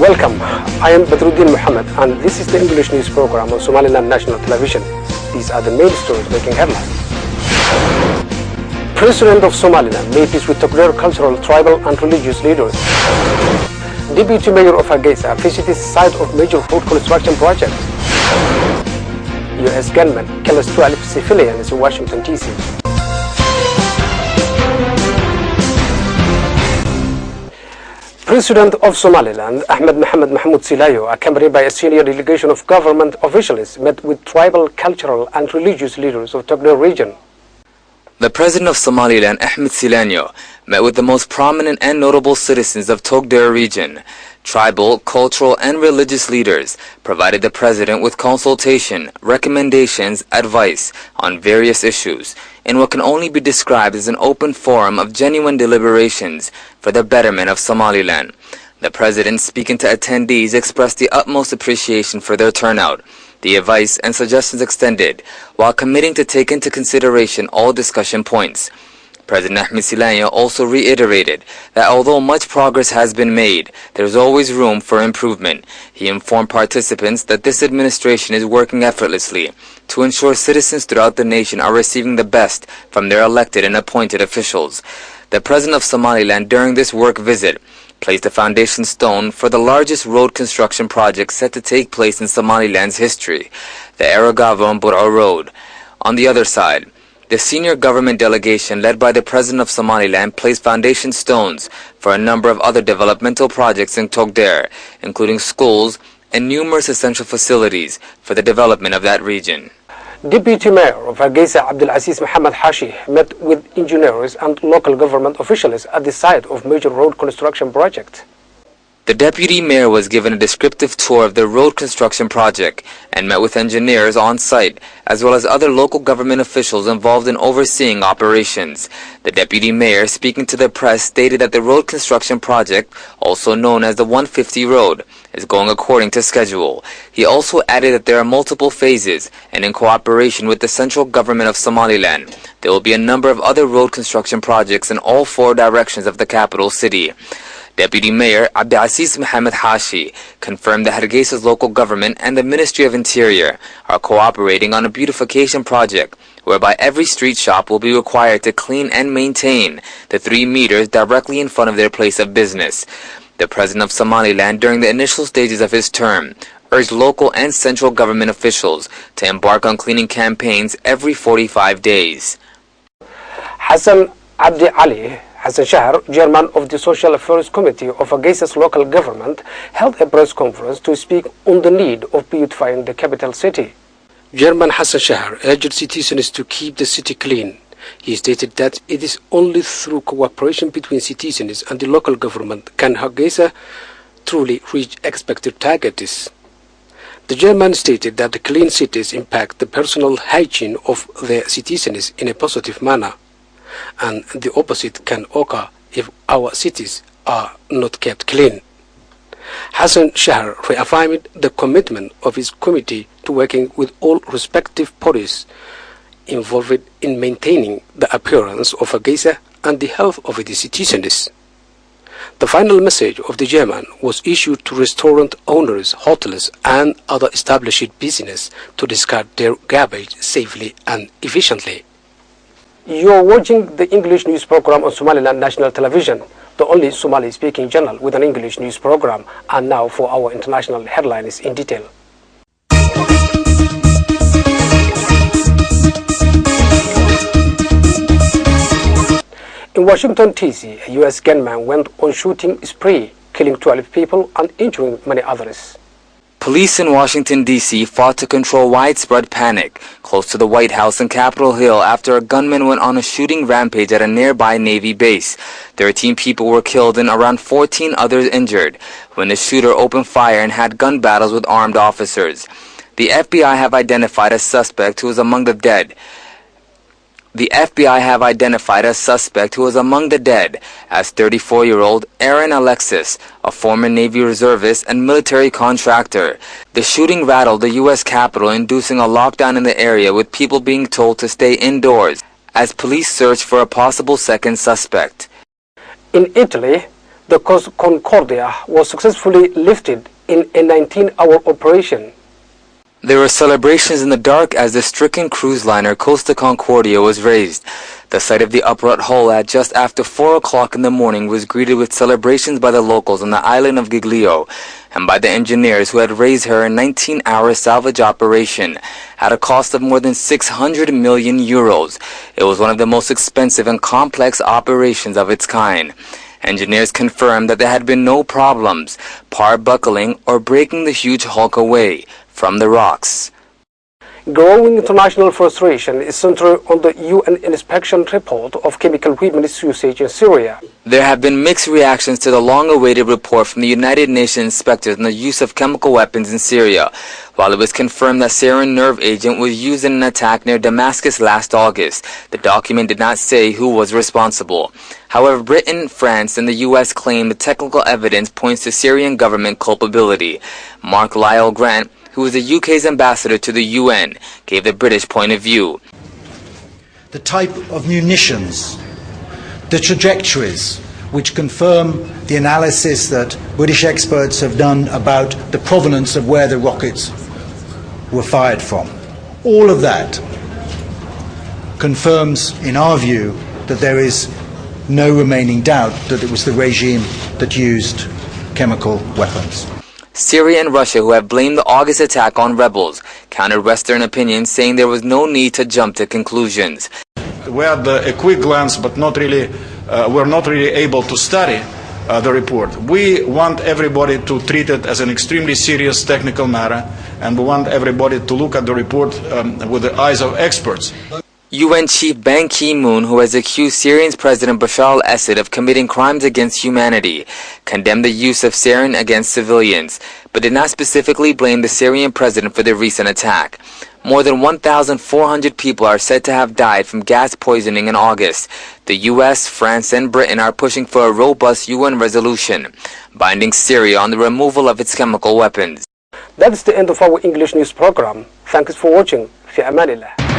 Welcome, I am Badruddin Muhammad and this is the English news program on Somaliland National Television. These are the main stories making headlines. President of Somaliland made peace with Togdel cultural, tribal and religious leaders. Deputy Mayor of Hargeisa visited site of major road construction project. U.S. gunmen kills 12 civilians in Washington, D.C. President of Somaliland, Ahmed Mohamed Mahmoud Silayo, accompanied by a senior delegation of government officials, met with tribal, cultural and religious leaders of Togdel region. The President of Somaliland, Ahmed Silayo, met with the most prominent and notable citizens of Togdel region. Tribal, cultural and religious leaders provided the President with consultation, recommendations, advice on various issues in what can only be described as an open forum of genuine deliberations for the betterment of Somaliland. The President, speaking to attendees, expressed the utmost appreciation for their turnout, the advice and suggestions extended, while committing to take into consideration all discussion points. President Ahmed Silayo also reiterated that although much progress has been made, there is always room for improvement. He informed participants that this administration is working effortlessly to ensure citizens throughout the nation are receiving the best from their elected and appointed officials. The President of Somaliland, during this work visit, placed a foundation stone for the largest road construction project set to take place in Somaliland's history, the Aragava-Bur'o Road. On the other side, the senior government delegation led by the President of Somaliland placed foundation stones for a number of other developmental projects in Togdel, including schools and numerous essential facilities for the development of that region. Deputy Mayor of Hargeisa, Abdulaziz Mohammed Hashi, met with engineers and local government officials at the site of major road construction project. The Deputy Mayor was given a descriptive tour of the road construction project and met with engineers on site, as well as other local government officials involved in overseeing operations. The Deputy Mayor, speaking to the press, stated that the road construction project, also known as the 150 Road, is going according to schedule. He also added that there are multiple phases, and in cooperation with the central government of Somaliland, there will be a number of other road construction projects in all four directions of the capital city. Deputy Mayor Abdulaziz Mohammed Hashi confirmed that Hargeisa's local government and the Ministry of Interior are cooperating on a beautification project whereby every street shop will be required to clean and maintain the 3 meters directly in front of their place of business. The President of Somaliland, during the initial stages of his term, urged local and central government officials to embark on cleaning campaigns every 45 days. Hassan Abdi Ali Hassan Shahar, chairman of the Social Affairs Committee of Hargeisa's local government, held a press conference to speak on the need of beautifying the capital city. Chairman Hassan Shahar urged citizens to keep the city clean. He stated that it is only through cooperation between citizens and the local government can Hargeisa truly reach expected targets. The chairman stated that the clean cities impact the personal hygiene of their citizens in a positive manner, and the opposite can occur if our cities are not kept clean. Hassan Shahar reaffirmed the commitment of his committee to working with all respective bodies involved in maintaining the appearance of Hargeisa and the health of its citizens. The final message of the chairman was issued to restaurant owners, hotels and other established business to discard their garbage safely and efficiently. You are watching the English news program on Somaliland National Television, the only Somali-speaking channel with an English news program. And now for our international headlines in detail. In Washington, D.C., a U.S. gunman went on shooting spree, killing 12 people and injuring many others. Police in Washington, D.C. fought to control widespread panic close to the White House and Capitol Hill after a gunman went on a shooting rampage at a nearby Navy base. 13 people were killed and around 14 others injured when the shooter opened fire and had gun battles with armed officers. The FBI have identified a suspect who was among the dead. The FBI have identified a suspect who was among the dead as 34-year-old Aaron Alexis, a former Navy reservist and military contractor. The shooting rattled the U.S. Capitol, inducing a lockdown in the area with people being told to stay indoors as police search for a possible second suspect. In Italy, The Concordia was successfully lifted in a 19-hour operation. There were celebrations in the dark as the stricken cruise liner Costa Concordia was raised. The sight of the upright hull at just after 4 o'clock in the morning was greeted with celebrations by the locals on the island of Giglio and by the engineers who had raised her in a 19-hour salvage operation at a cost of more than 600 million euros. It was one of the most expensive and complex operations of its kind. Engineers confirmed that there had been no problems, buckling or breaking the huge hulk away from the rocks. Growing international frustration is centered on the UN inspection report of chemical weapons usage in Syria. There have been mixed reactions to the long-awaited report from the United Nations inspectors on the use of chemical weapons in Syria, while it was confirmed that sarin nerve agent was used in an attack near Damascus last August. The document did not say who was responsible. However, Britain, France, and the US claim the technical evidence points to Syrian government culpability. Mark Lyle Grant, who is the UK's ambassador to the UN, gave the British point of view. The type of munitions, the trajectories, which confirm the analysis that British experts have done about the provenance of where the rockets were fired from. All of that confirms, in our view, that there is no remaining doubt that it was the regime that used chemical weapons. Syria and Russia, who have blamed the August attack on rebels, countered Western opinion, saying there was no need to jump to conclusions. We had a quick glance, but we're not really able to study the report. We want everybody to treat it as an extremely serious technical matter, and we want everybody to look at the report with the eyes of experts. UN Chief Ban Ki-moon, who has accused Syria's President Bashar al-Assad of committing crimes against humanity, condemned the use of sarin against civilians, but did not specifically blame the Syrian president for the recent attack. More than 1,400 people are said to have died from gas poisoning in August. The US, France, and Britain are pushing for a robust UN resolution, binding Syria on the removal of its chemical weapons. That's the end of our English news program. Thanks for watching. في أمان الله.